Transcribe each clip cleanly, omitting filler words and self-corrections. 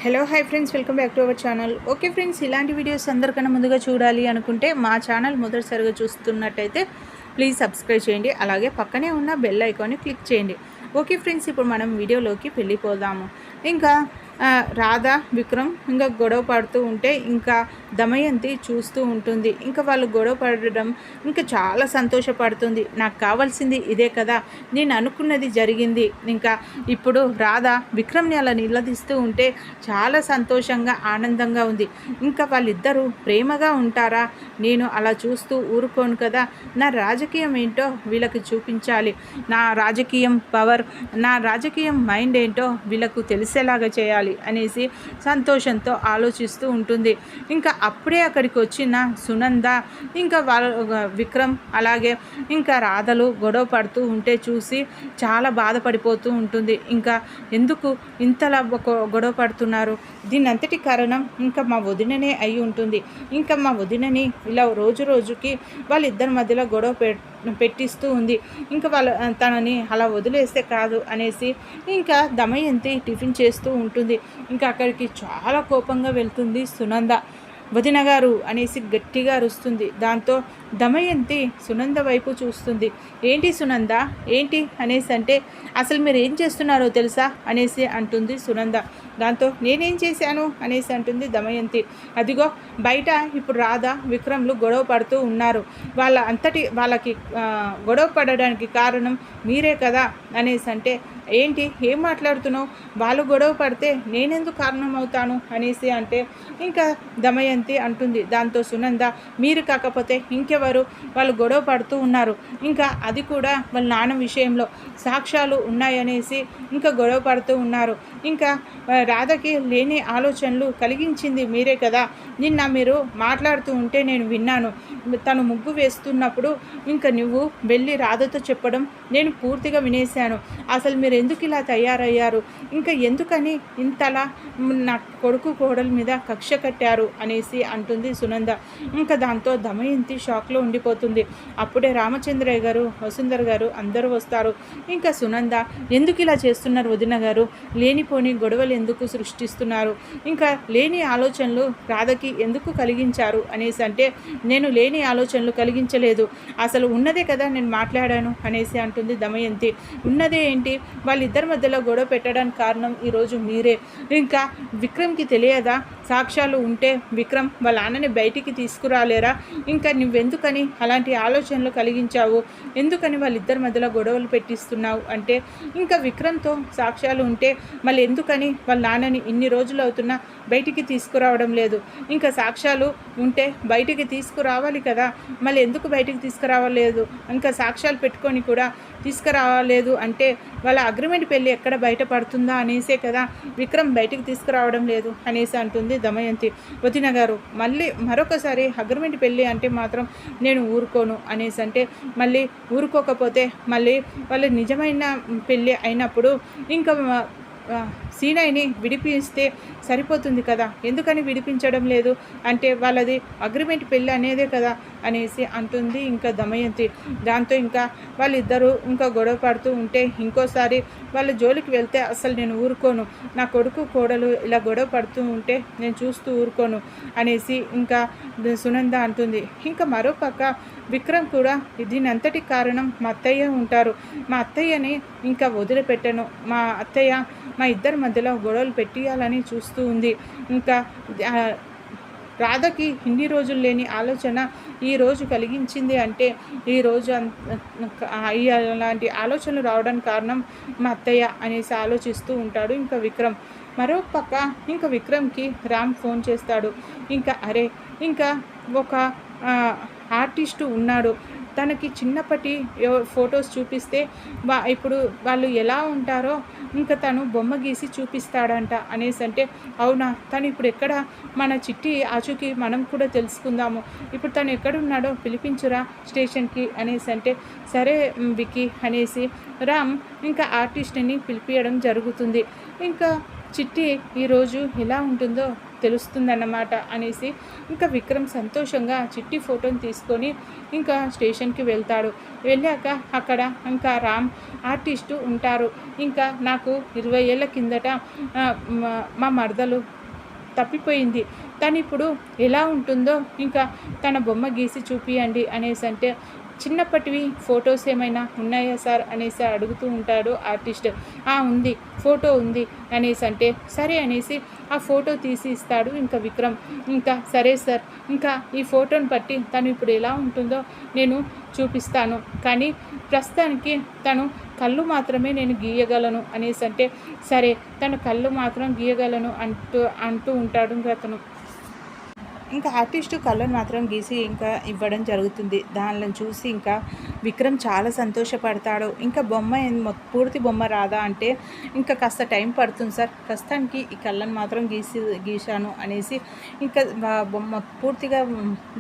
Hello hi friends, welcome back to our channel. Okay friends, ఇలాంటి videos అందరికన్నా ముందుగా చూడాలి అనుకుంటే మా ఛానల్ మొదటిసారిగా చూస్తున్నట్టయితే ప్లీజ్ సబ్స్క్రైబ్ చేయండి. అలాగే పక్కనే ఉన్న బెల్ ఐకాన్ని క్లిక్ చేయండి. ఓకే ఫ్రెండ్స్, ఇప్పుడు మనం వీడియోలోకి వెళ్ళిపోదాము. ఇంకా రాధ విక్రమ్ ఇంకా గొడవ పడుతూ ఉంటే ఇంకా దమయంతి చూస్తూ ఉంటుంది. ఇంకా వాళ్ళు గొడవ పడడం ఇంకా చాలా సంతోషపడుతుంది. నాకు కావాల్సింది ఇదే కదా, నేను అనుకున్నది జరిగింది. ఇంకా ఇప్పుడు రాధ విక్రమ్ని అలా నిలదీస్తూ ఉంటే చాలా సంతోషంగా ఆనందంగా ఉంది. ఇంకా వాళ్ళిద్దరూ ప్రేమగా ఉంటారా, నేను అలా చూస్తూ ఊరుకోను కదా. నా రాజకీయం ఏంటో వీళ్ళకి చూపించాలి. నా రాజకీయం పవర్, నా రాజకీయం మైండ్ ఏంటో వీళ్ళకు తెలిసేలాగా చేయాలి అనేసి సంతోషంతో ఆలోచిస్తూ ఉంటుంది. ఇంకా అప్పుడే అక్కడికి వచ్చిన సునంద ఇంకా విక్రమ్ అలాగే ఇంకా రాధలు గొడవ పడుతూ ఉంటే చూసి చాలా బాధపడిపోతూ ఉంటుంది. ఇంకా ఎందుకు ఇంతలా గొడవ పడుతున్నారు, దీని అంతటి కారణం ఇంకా మా వదిననే అయి ఉంటుంది. ఇంకా మా వదినని ఇలా రోజు రోజుకి వాళ్ళిద్దరి మధ్యలో గొడవ పెట్టిస్తూ ఉంది. ఇంకా తనని అలా వదిలేస్తే కాదు అనేసి ఇంకా దమయంతి టిఫిన్ చేస్తూ ఉంటుంది. ఇంకా అక్కడికి చాలా కోపంగా వెళ్తుంది సునంద. వదిన గారు అనేసి గట్టిగా అరుస్తుంది. దాంతో దమయంతి సునంద వైపు చూస్తుంది. ఏంటి సునంద, ఏంటి అనేసి అంటే, అసలు మీరు ఏం చేస్తున్నారో తెలుసా అనేసి అంటుంది సునంద. దాంతో నేనేం చేశాను అనేసి అంటుంది దమయంతి. అదిగో బయట ఇప్పుడు రాధ విక్రమ్లు గొడవ పడుతూ ఉన్నారు. వాళ్ళకి గొడవ పడడానికి కారణం మీరే కదా అనేసి అంటే, ఏంటి ఏం మాట్లాడుతున్నావు, వాళ్ళు గొడవ పడితే నేనెందుకు కారణం అవుతాను అనేసి అంటే ఇంకా దమయంతి అంటుంది. దాంతో సునంద, మీరు కాకపోతే ఇంకెవరు, వాళ్ళు గొడవ పడుతూ ఉన్నారు. ఇంకా అది కూడా వాళ్ళ నాన్న విషయంలో సాక్ష్యాలు ఉన్నాయనేసి ఇంకా గొడవ పడుతూ ఉన్నారు. ఇంకా రాధకి లేని ఆలోచనలు కలిగించింది మీరే కదా. నిన్న మీరు మాట్లాడుతూ ఉంటే నేను విన్నాను. తను ముగ్గు వేస్తున్నప్పుడు ఇంకా నువ్వు వెళ్ళి రాధతో చెప్పడం నేను పూర్తిగా వినేశాను. అసలు మీరు ఎందుకు ఇలా తయారయ్యారు, ఇంకా ఎందుకని ఇంతలా నా కొడుకు కోడల మీద కక్ష కట్టారు అనేసి అంటుంది సునంద. ఇంకా దాంతో దమయంతి షాక్లో ఉండిపోతుంది. అప్పుడే రామచంద్రయ్య గారు, వసుంధర గారు అందరూ వస్తారు. ఇంకా సునంద, ఎందుకు ఇలా చేస్తున్నారు వదిన గారు, లేనిపోని గొడవలు ఎందుకు సృష్టిస్తున్నారు, ఇంకా లేని ఆలోచనలు రాధకి ఎందుకు కలిగించారు అనేసి అంటే, నేను లేని ఆలోచనలు కలిగించలేదు, అసలు ఉన్నదే కదా నేను మాట్లాడాను అనేసి అంటుంది దమయంతి. ఉన్నదే ఏంటి, వాళ్ళిద్దరి మధ్యలో గొడవ పెట్టడానికి కారణం ఈరోజు మీరే. ఇంకా విక్రమ్కి తెలియదా, సాక్ష్యాలు ఉంటే విక్రమ్ వాళ్ళ నాన్నని బయటికి తీసుకురాలేరా, ఇంకా నువ్వెందుకని అలాంటి ఆలోచనలు కలిగించావు, ఎందుకని వాళ్ళిద్దరి మధ్యలో గొడవలు పెట్టిస్తున్నావు అంటే, ఇంకా విక్రమ్తో సాక్ష్యాలు ఉంటే మళ్ళీ ఎందుకని వాళ్ళ నాన్నని ఇన్ని రోజులు అవుతున్నా బయటికి తీసుకురావడం లేదు, ఇంకా సాక్ష్యాలు ఉంటే బయటికి తీసుకురావాలి కదా, మళ్ళీ ఎందుకు బయటికి తీసుకురావలేదు, ఇంకా సాక్ష్యాలు పెట్టుకొని కూడా తీసుకురావలేదు అంటే వాళ్ళ అగ్రిమెంట్ పెళ్ళి ఎక్కడ బయటపడుతుందా అనేసే కదా విక్రమ్ బయటికి తీసుకురావడం లేదు అనేసి అంటుంది దమయంతి. వదిన గారు, మళ్ళీ మరొకసారి అగ్రిమెంట్ పెళ్ళి అంటే మాత్రం నేను ఊరుకోను అనేసి అంటే, మళ్ళీ ఊరుకోకపోతే మళ్ళీ వాళ్ళు నిజమైన పెళ్ళి అయినప్పుడు ఇంకా సీనయ్యని విడిపిస్తే సరిపోతుంది కదా, ఎందుకని విడిపించడం లేదు అంటే వాళ్ళది అగ్రిమెంట్ పెళ్ళి అనేదే కదా అనేసి అంటుంది ఇంకా దమయంతి. దాంతో ఇంకా వాళ్ళిద్దరూ ఇంకా గొడవ పడుతూ ఉంటే ఇంకోసారి వాళ్ళ జోలికి వెళ్తే అసలు నేను ఊరుకోను, నా కొడుకు కోడలు ఇలా గొడవ పడుతూ ఉంటే నేను చూస్తూ ఊరుకోను అనేసి ఇంకా సునంద అంటుంది. ఇంకా మరోపక్క విక్రమ్ కూడా దీని అంతటి కారణం మా అత్తయ్య ఉంటారు, మా అత్తయ్యని ఇంకా వదిలిపెట్టను, మా అత్తయ్య మా ఇద్దరి మధ్యలో గొడవలు పెట్టియాలని చూస్తూ ఉంది. ఇంకా రాధకి ఇన్ని రోజులు లేని ఆలోచన ఈరోజు కలిగించింది అంటే ఈరోజు అలాంటి ఆలోచనలు రావడానికి కారణం మా అత్తయ్య అనేసి ఆలోచిస్తూ ఉంటాడు ఇంకా విక్రమ్. మరో పక్క ఇంకా విక్రమ్కి రామ్ ఫోన్ చేస్తాడు. ఇంకా అరే, ఇంకా ఒక ఆర్టిస్టు ఉన్నాడు, తనకి చిన్నప్పటి ఫొటోస్ చూపిస్తే ఇప్పుడు వాళ్ళు ఎలా ఉంటారో ఇంకా తను బొమ్మ గీసి చూపిస్తాడంట అనేసి అంటే, అవునా, తను ఇప్పుడు ఎక్కడ, మన చిట్టి ఆచూకి మనం కూడా తెలుసుకుందాము, ఇప్పుడు తను ఎక్కడున్నాడో పిలిపించురా స్టేషన్కి అనేసి అంటే, సరే వికీ అనేసి రామ్ ఇంకా ఆర్టిస్ట్ని పిలిపించడం జరుగుతుంది. ఇంకా చిట్టి ఈరోజు ఎలా ఉంటుందో తెలుస్తుందన్నమాట అనేసి ఇంకా విక్రమ్ సంతోషంగా చిట్టి ఫోటోని తీసుకొని ఇంకా స్టేషన్కి వెళ్తాడు. వెళ్ళాక అక్కడ ఇంకా రామ్ ఆర్టిస్టు ఉంటారు. ఇంకా నాకు 20 ఏళ్ళ కిందట మా మరదలు తప్పిపోయింది, తను ఇప్పుడు ఎలా ఉంటుందో ఇంకా తన బొమ్మ గీసి చూపియండి అనేసి అంటే, చిన్నప్పటివి ఫొటోస్ ఏమైనా ఉన్నాయా సార్ అనేసి అడుగుతూ ఉంటాడు ఆర్టిస్ట్. ఉంది, ఫోటో ఉంది అనేసి అంటే, సరే అనేసి ఆ ఫోటో తీసి ఇస్తాడు ఇంకా విక్రమ్. ఇంకా సరే సార్, ఇంకా ఈ ఫోటోని బట్టి తను ఇప్పుడు ఎలా ఉంటుందో నేను చూపిస్తాను, కానీ ప్రస్తుతానికి తను కళ్ళు మాత్రమే నేను గీయగలను అనేసి అంటే, సరే తను కళ్ళు మాత్రం గీయగలను అంటూ ఉంటాడు ఇంకా అతను. ఇంకా ఆర్టిస్టు కళ్ళను మాత్రం గీసి ఇంకా ఇవ్వడం జరుగుతుంది. దానిని చూసి ఇంకా విక్రమ్ చాలా సంతోషపడతాడు. ఇంకా బొమ్మ పూర్తి బొమ్మ రాదా అంటే, ఇంకా కాస్త టైం పడుతుంది సార్, ప్రస్తుతానికి ఈ కళ్ళను మాత్రం గీశాను అనేసి, ఇంకా బొమ్మ పూర్తిగా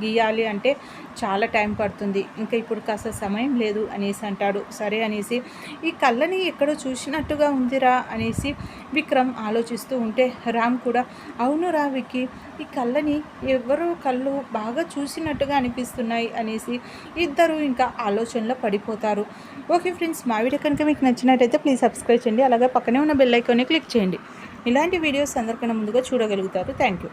గీయాలి అంటే చాలా టైం పడుతుంది, ఇంకా ఇప్పుడు కాస్త సమయం లేదు అనేసి అంటాడు. సరే అనేసి, ఈ కళ్ళని ఎక్కడో చూసినట్టుగా ఉందిరా అనేసి విక్రమ్ ఆలోచిస్తూ ఉంటే, రామ్ కూడా అవును రా విక్కీ, ఈ కళ్ళని ఎవరో కళ్ళు బాగా చూసినట్టుగా అనిపిస్తున్నాయి అనేసి ఇద్దరు ఇంకా ఆలోచనలో పడిపోతారు. ఓకే ఫ్రెండ్స్, మా వీడియో కనుక మీకు నచ్చినట్టయితే ప్లీజ్ సబ్స్క్రైబ్ చేయండి, అలాగే పక్కనే ఉన్న బెల్ ఐకాన్ని క్లిక్ చేయండి. ఇలాంటి వీడియోస్ అందరికన్నా ముందుగా చూడగలుగుతారు. Thank you.